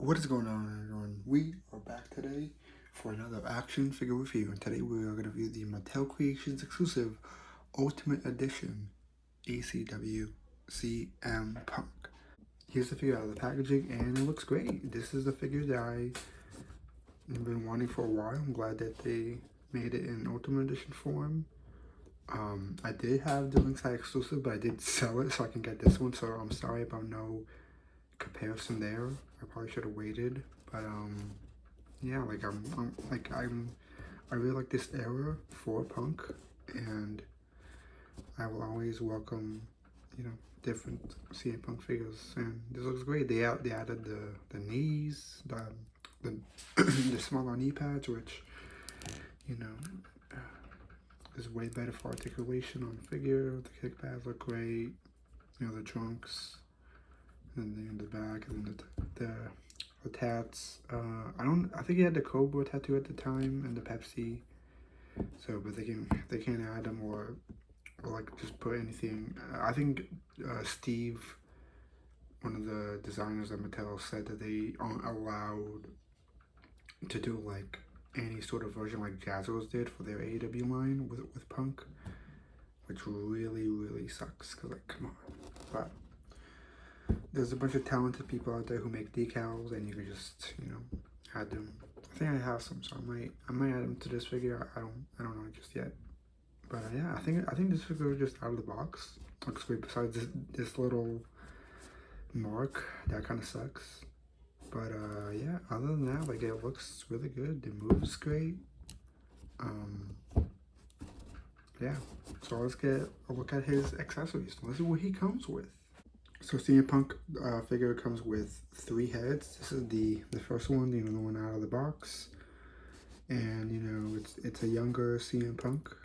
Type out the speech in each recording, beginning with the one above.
What is going on, everyone? We are back today for another action figure review, and today we are going to review the Mattel Creations exclusive Ultimate Edition ECW CM Punk. Here's the figure out of the packaging, and it looks great. This is the figure that I've been wanting for a while. I'm glad that they made it in Ultimate Edition form. I did have the Linkside exclusive, but I did sell it so I can get this one, so I'm sorry about no comparison there. I probably should have waited, but yeah, like I really like this era for Punk, and I will always welcome, different CM Punk figures, and this looks great. They added the knees, the the smaller knee pads, which you know is way better for articulation on the figure. The kick pads look great. The trunks, and then the back, and then the tats. I think he had the Cobra tattoo at the time and the Pepsi. So, but they can't add them or like just put anything. I think Steve, one of the designers at Mattel, said that they aren't allowed to do like any sort of version like Jazzos did for their AEW line with Punk, which really sucks. Cause like, come on, but there's a bunch of talented people out there who make decals, and you can just add them. I think I have some, so I might add them to this figure. I don't know just yet, but yeah, I think this figure just out of the box looks great. Besides this little mark that kind of sucks, but yeah, other than that, like, it looks really good. The moves great. Yeah, so let's get a look at his accessories. Let's see what he comes with. So CM Punk figure comes with 3 heads. This is the first one, the one out of the box, and it's a younger CM Punk.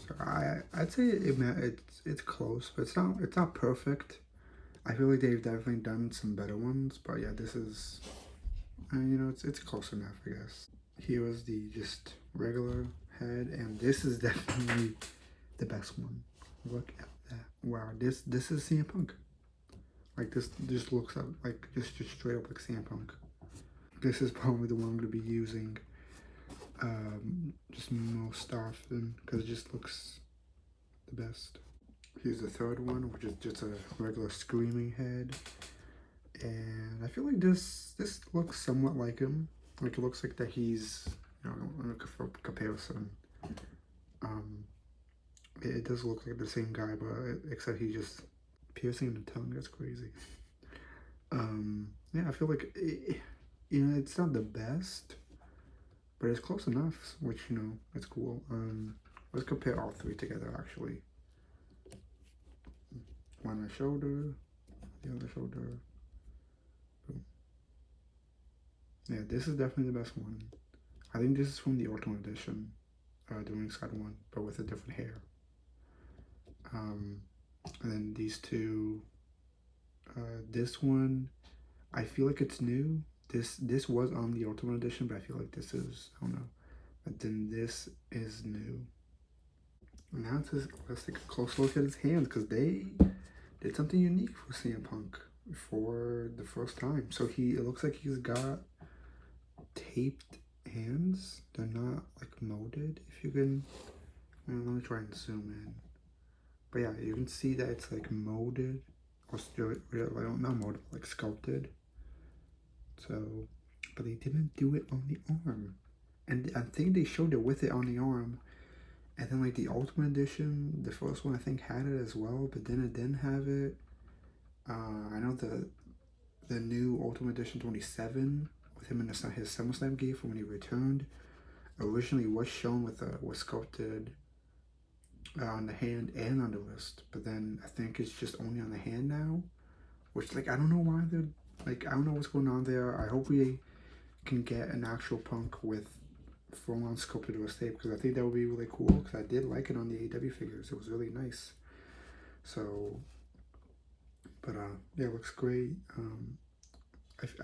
So I'd say it's close, but it's not perfect. I feel like they've definitely done some better ones, but yeah, this is it's close enough, I guess. Here was the just regular head, and this is definitely the best one. Look at that! Wow, this is CM Punk. Like, this just looks up like just straight up like CM Punk. This is probably the one I'm gonna be using just most often because it just looks the best. Here's the third one, which is just a regular screaming head, and I feel like this looks somewhat like him. Like, it looks like that he's for comparison. It does look like the same guy, but except he just piercing the tongue. That's crazy. Yeah, I feel like it's not the best, but it's close enough, which it's cool. Let's compare all 3 together. Actually, one on the shoulder, the other shoulder. Boom. Yeah, this is definitely the best one. I think this is from the Ultimate Edition, the ringside one, but with a different hair. And then these 2. This one, I feel like it's new. This was on the Ultimate Edition, but I feel like this is, I don't know. But then this is new. And now let's take a close look at his hands, because they did something unique for CM Punk for the first time. So it looks like he's got taped hands. They're not like molded. If you can, let me try and zoom in. But yeah, you can see that it's like molded, or still, not molded, like sculpted. So, but they didn't do it on the arm, and I think they showed it with it on the arm, and then like the Ultimate Edition, the first one I think had it as well, but then it didn't have it. I know the new Ultimate Edition 27 with him in his SummerSlam gear from when he returned originally was shown with was sculpted on the hand and on the wrist, but then I think it's just only on the hand now, which, like, I don't know why they're like, I don't know what's going on there. I hope we can get an actual Punk with full-on sculpted wrist tape, because I think that would be really cool, because I did like it on the AEW figures. It was really nice. So, but yeah, it looks great.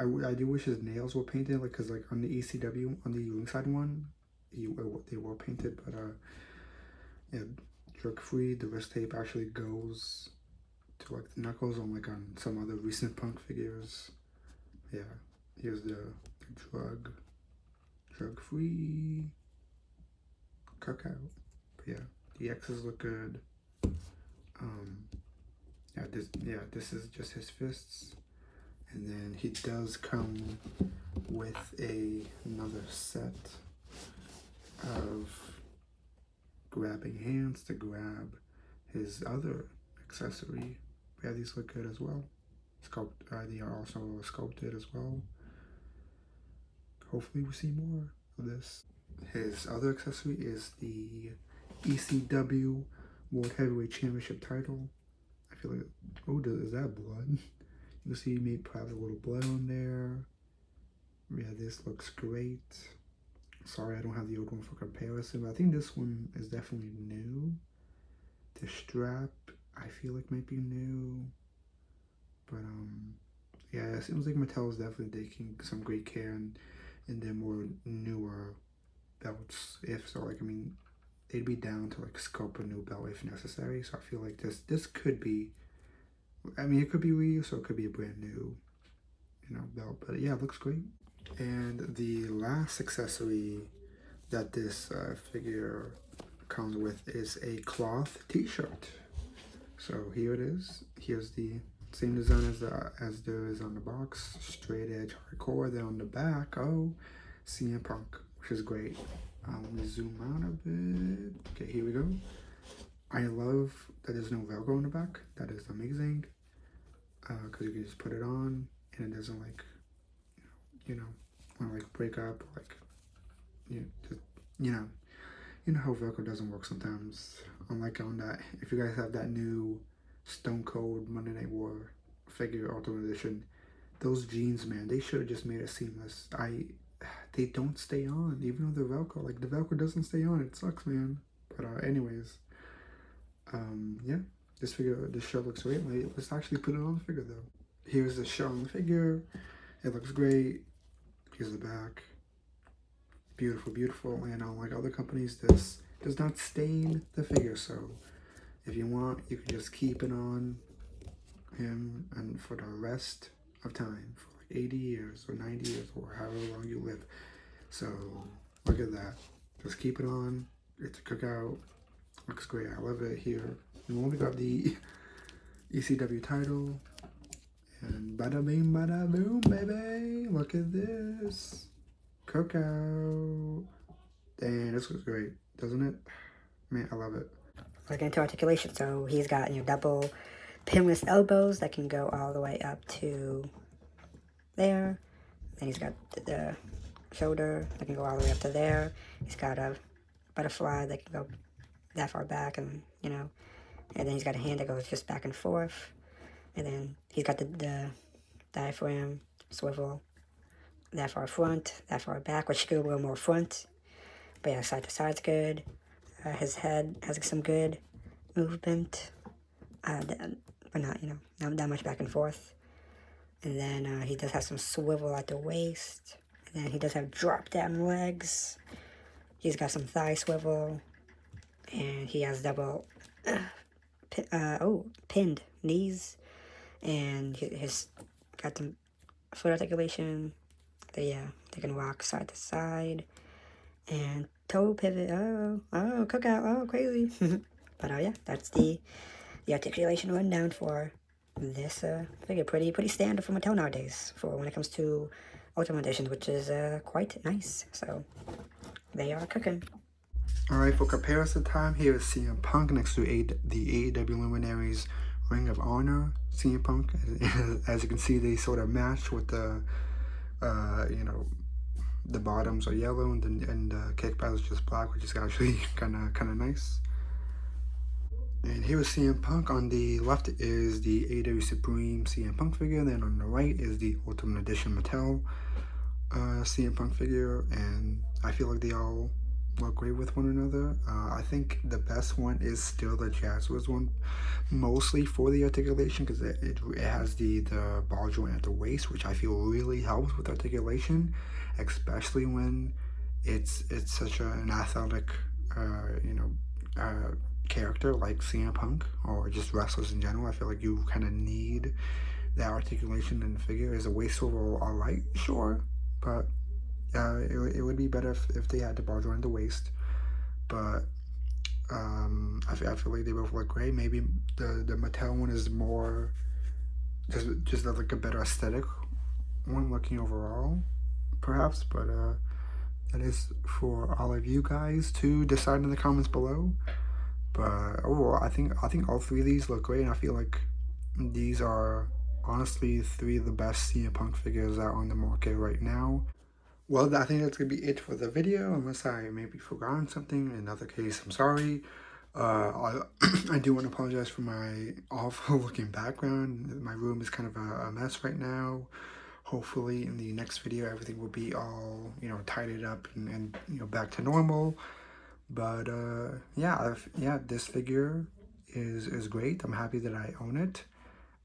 I do wish his nails were painted, like, because like on the ECW, on the ringside one, they were painted, but yeah, jerk free. The wrist tape actually goes to like the knuckles on some other recent Punk figures. Yeah, Here's the drug-free cookout. But yeah, the X's look good. This is just his fists, and then he does come with another set of grabbing hands to grab his other accessory. Yeah, these look good as well. They are also sculpted as well. Hopefully we see more of this. His other accessory is the ECW World Heavyweight Championship title. I feel like, oh, is that blood? You see me perhaps a little blood on there. Yeah, this looks great. Sorry, I don't have the old one for comparison, but I think this one is definitely new. The strap, I feel like might be new. But, yeah, it seems like Mattel is definitely taking some great care in their more newer belts. If so, like, I mean, they'd be down to, like, sculpt a new belt if necessary. So I feel like this could be, I mean, it could be reused or it could be a brand new, belt. But, yeah, it looks great. And the last accessory that this figure comes with is a cloth t-shirt. So here it is. Here's the same design as there is on the box, straight edge hardcore. Then on the back, CM Punk, which is great. Let me zoom out a bit. Okay, here we go. I love that there's no Velcro on the back. That is amazing. Because you can just put it on and it doesn't like, want to like break up, like, you know how Velcro doesn't work sometimes. Unlike on that, if you guys have that new Stone Cold Monday Night War figure Ultimate Edition, those jeans, man, they should have just made it seamless. They don't stay on, even though they're Velcro. Like, the Velcro doesn't stay on. It sucks, man. But anyways, yeah, this shirt looks great. Let's actually put it on the figure though. Here's the shirt on the figure. It looks great. Here's the back. Beautiful, beautiful. And unlike other companies, this does not stain the figure. So if you want, you can just keep it on him and for the rest of time, for like 80 years or 90 years or however long you live. So look at that. Just keep it on. It's a cookout. Looks great. I love it here. And we only got the ECW title. And bada bing, bada boom, baby. Look at this. Cookout. Dang, this looks great, doesn't it? Man, I love it. Let's get into articulation. So he's got double pinless elbows that can go all the way up to there. Then he's got the shoulder that can go all the way up to there. He's got a butterfly that can go that far back, and and then he's got a hand that goes just back and forth. And then he's got the diaphragm swivel that far front, that far back, which could go a little more front. But yeah, side to side's good. His head has some good movement, but not, not that much back and forth. And then he does have some swivel at the waist. And then he does have drop down legs. He's got some thigh swivel. And he has double, pinned knees. And he's got some foot articulation. They can walk side to side. And toe pivot. Oh, cookout. Oh, crazy. But yeah, that's the articulation rundown for this figure. Pretty standard for Mattel nowadays for when it comes to Ultimate Editions, which is quite nice. So they are cooking. Alright, for comparison time, here is CM Punk next to the AEW Luminaries Ring of Honor. CM Punk, as you can see, they sort of match with the, the bottoms are yellow and the kickpads is just black, which is actually kind of nice. And here is CM Punk. On the left is the AEW Supreme CM Punk figure. Then on the right is the Ultimate Edition Mattel CM Punk figure. And I feel like they all look great with one another. I think the best one is still the Jazzwares one, mostly for the articulation, because it has the ball joint at the waist, which I feel really helps with articulation, especially when it's such an athletic character like CM Punk or just wrestlers in general. I feel like you kind of need that articulation in the figure. Is the waist swivel alright? Sure, but it would be better if they had the bar joint in the waist. But I feel like they both look great. Maybe the Mattel one is more just like a better aesthetic one looking overall, perhaps. But that is for all of you guys to decide in the comments below. But overall, I think all three of these look great, and I feel like these are honestly three of the best CM Punk figures out on the market right now. Well, I think that's gonna be it for the video, unless I maybe forgotten something. In other case, I'm sorry. I do want to apologize for my awful looking background. My room is kind of a mess right now. Hopefully in the next video everything will be all, you know, tidied up and you know, back to normal. But yeah, this figure is great. I'm happy that I own it.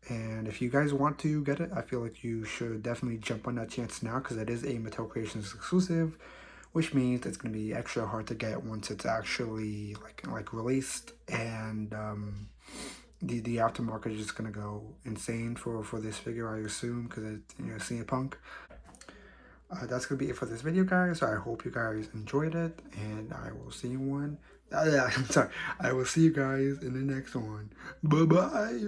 And if you guys want to get it, I feel like you should definitely jump on that chance now, because it is a Mattel Creations exclusive, which means it's going to be extra hard to get once it's actually like released. And the aftermarket is just going to go insane for this figure, I assume, because it's, you know, CM Punk. That's going to be it for this video, guys. So I hope you guys enjoyed it, and I will see you I'm sorry. I will see you guys in the next one. Bye-bye.